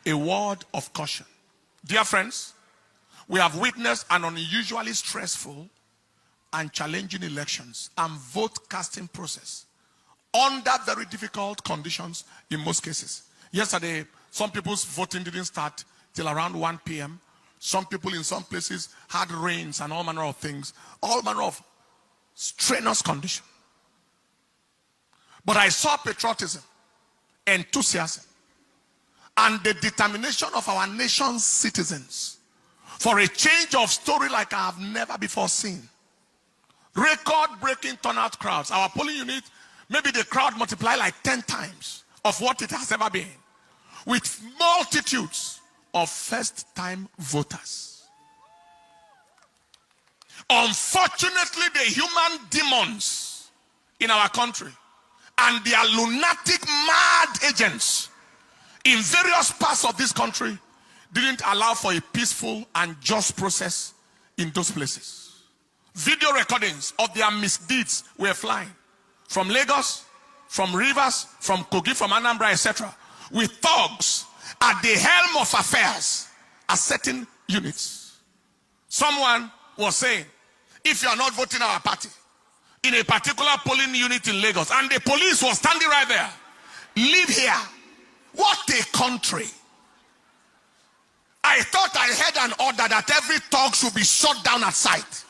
a word of caution. Dear friends, we have witnessed an unusually stressful and challenging elections and vote casting process under very difficult conditions in most cases. Yesterday, some people's voting didn't start till around 1 p.m. Some people in some places had rains and all manner of things, all manner of strenuous condition. But I saw patriotism, enthusiasm, and the determination of our nation's citizens for a change of story like I have never before seen. Record-breaking turnout crowds. Our polling unit, maybe the crowd multiplied like 10 times of what it has ever been, with multitudes of first-time voters. Unfortunately, the human demons in our country and their lunatic, mad agents in various parts of this country didn't allow for a peaceful and just process in those places. Video recordings of their misdeeds were flying from Lagos, from Rivers, from Kogi, from Anambra, etc., with thugs at the helm of affairs at certain units. Someone was saying, if you are not voting our party in a particular polling unit in Lagos, and the police was standing right there, leave here. What a country. I thought I heard an order that every thug should be shot down at sight.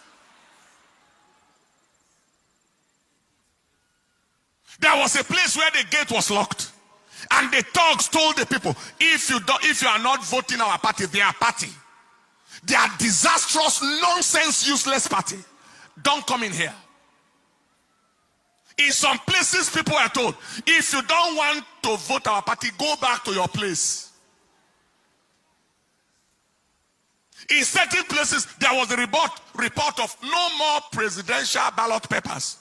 There was a place where the gate was locked, and the thugs told the people, if you are not voting our party, their party, their disastrous, nonsense, useless party, don't come in here. In some places, people are told, if you don't want to vote our party, go back to your place. In certain places, there was a report of no more presidential ballot papers.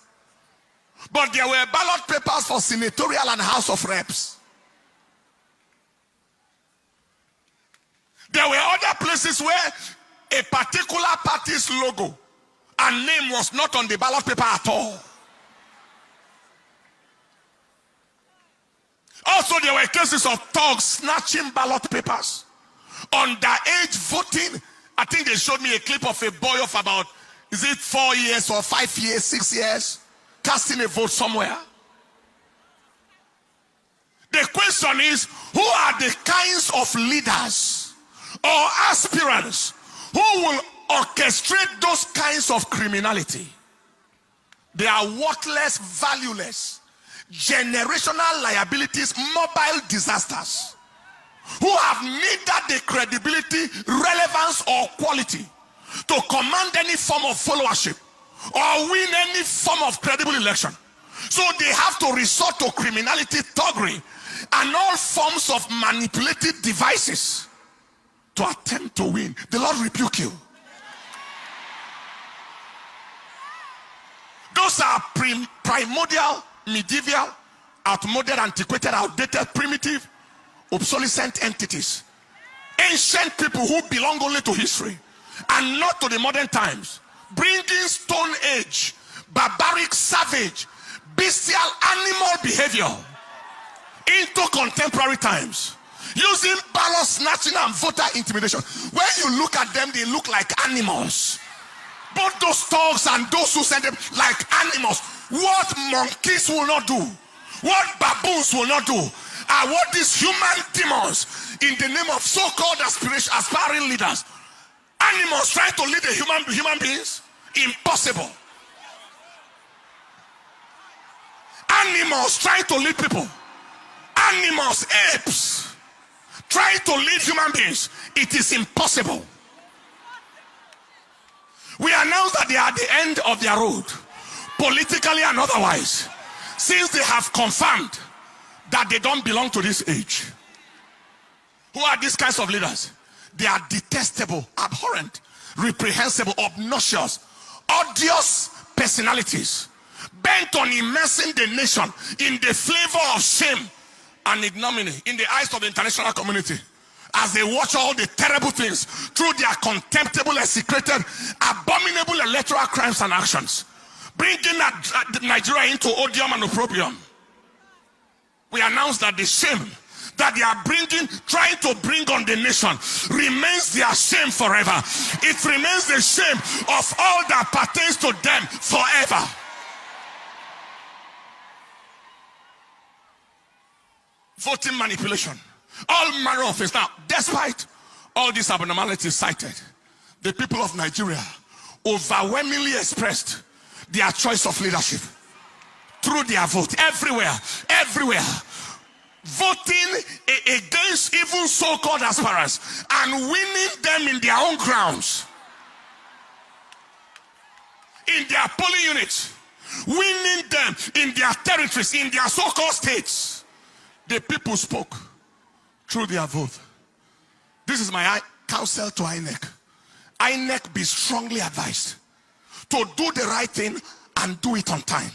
But there were ballot papers for senatorial and House of Reps. There were other places where a particular party's logo and name was not on the ballot paper at all. Also, there were cases of thugs snatching ballot papers. Underage voting. I think they showed me a clip of a boy of about, is it 4 years or 5 years, 6 years, casting a vote somewhere. The question is, who are the kinds of leaders or aspirants who will orchestrate those kinds of criminality? They are worthless, valueless, generational liabilities, mobile disasters, who have neither the credibility, relevance, or quality to command any form of followership or win any form of credible election. So they have to resort to criminality, thuggery, and all forms of manipulative devices to attempt to win. The Lord rebuke you. Those are primordial, medieval, outmoded, antiquated, outdated, primitive, obsolescent entities. Ancient people who belong only to history and not to the modern times, bringing Stone Age, barbaric, savage, bestial, animal behavior into contemporary times, using ballot snatching and voter intimidation. When you look at them, they look like animals. Both those thugs and those who send them like animals. What monkeys will not do, what baboons will not do, are what these human demons in the name of so-called aspiring leaders, animals trying to lead the human beings. Impossible. Animals trying to lead people. Animals, apes, trying to lead human beings. It is impossible. We announce that they are at the end of their road, politically and otherwise, since they have confirmed that they don't belong to this age. Who are these kinds of leaders? They are detestable, abhorrent, reprehensible, obnoxious, odious personalities, bent on immersing the nation in the flavor of shame and ignominy in the eyes of the international community, as they watch all the terrible things through their contemptible, execrated, abominable electoral crimes and actions, bringing Nigeria into odium and opprobrium. We announce that the shame that they are trying to bring on the nation remains their shame forever. It remains the shame of all that pertains to them forever. Voting manipulation, all manner of things. Now, despite all these abnormalities cited, the people of Nigeria overwhelmingly expressed their choice of leadership through their vote. Everywhere, voting against even so-called aspirants and winning them in their own grounds, in their polling units, winning them in their territories, in their so-called states. The people spoke through their vote. This is my counsel to Inec. Inec, be strongly advised to do the right thing and do it on time.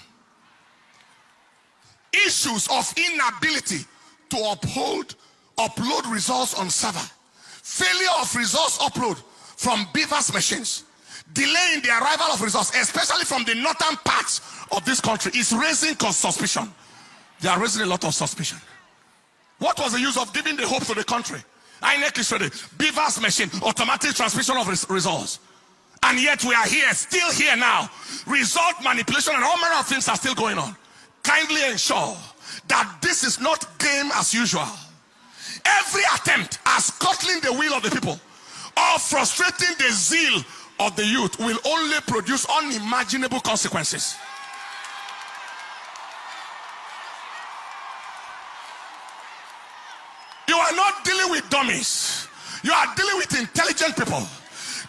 Issues of inability to upload results on server, failure of results upload from beavers machines, delay in the arrival of results, especially from the northern parts of this country, is raising suspicion. They are raising a lot of suspicion. What was the use of giving the hope to the country? Inec is ready. Beavers machine, automatic transmission of results. And yet we are here, still here now. Result manipulation and all manner of things are still going on. Kindly ensure that this is not game as usual. Every attempt at scuttling the will of the people or frustrating the zeal of the youth will only produce unimaginable consequences. You are not dealing with dummies. You are dealing with intelligent people.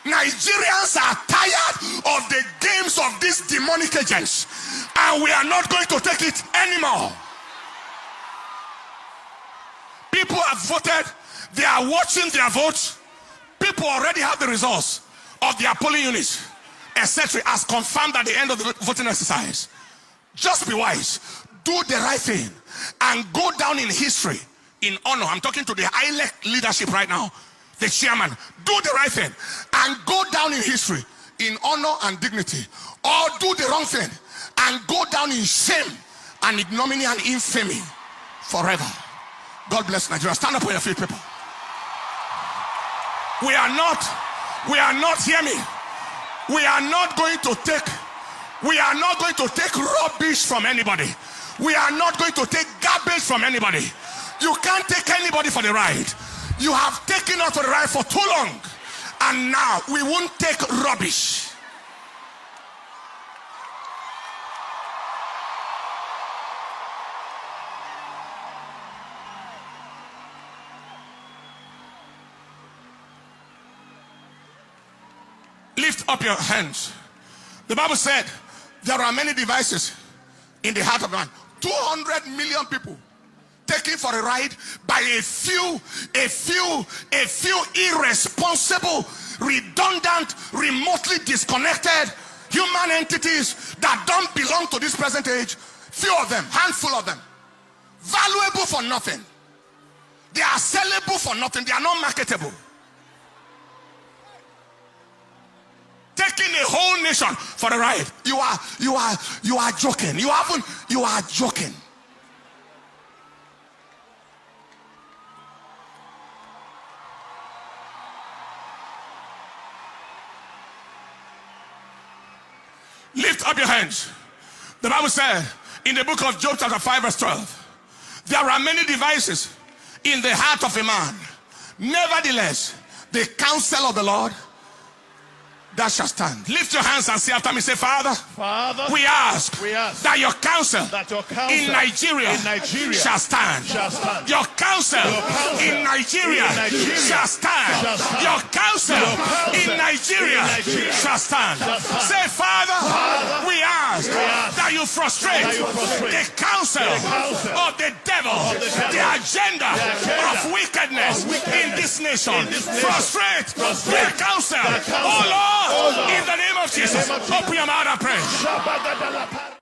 Nigerians are tired of the games of these demonic agents, and we are not going to take it anymore. People have voted. They are watching their votes. People already have the results of their polling units, etc., as confirmed at the end of the voting exercise. Just be wise. Do the right thing and go down in history in honor. I'm talking to the Inec leadership right now, the chairman. Do the right thing and go down in history in honor and dignity, or do the wrong thing and go down in shame and ignominy and infamy forever. God bless Nigeria. Stand up on your feet, people. We are not, hear me, we are not going to take rubbish from anybody. We are not going to take garbage from anybody. You can't take anybody for the ride. You have taken us for the ride for too long, and now we won't take rubbish. Lift up your hands. The Bible said there are many devices in the heart of man. 200 million people taken for a ride by a few irresponsible, redundant, remotely disconnected human entities that don't belong to this present age. Few of them, handful of them, valuable for nothing. They are sellable for nothing. They are not marketable. Taking a whole nation for a ride. You are joking. You are joking. Lift up your hands. The Bible said in the book of Job chapter 5 verse 12, there are many devices in the heart of a man. Nevertheless, the counsel of the Lord, that shall stand. Lift your hands and say after me, say, Father, we ask that your counsel in Nigeria shall stand. Your counsel in Nigeria shall stand. Your counsel in Nigeria shall stand. Say, Father, we ask that you frustrate the counsel of the devil, the agenda of wickedness in this nation. Frustrate their counsel. Oh Lord, in the name of Jesus, open your mouth and pray.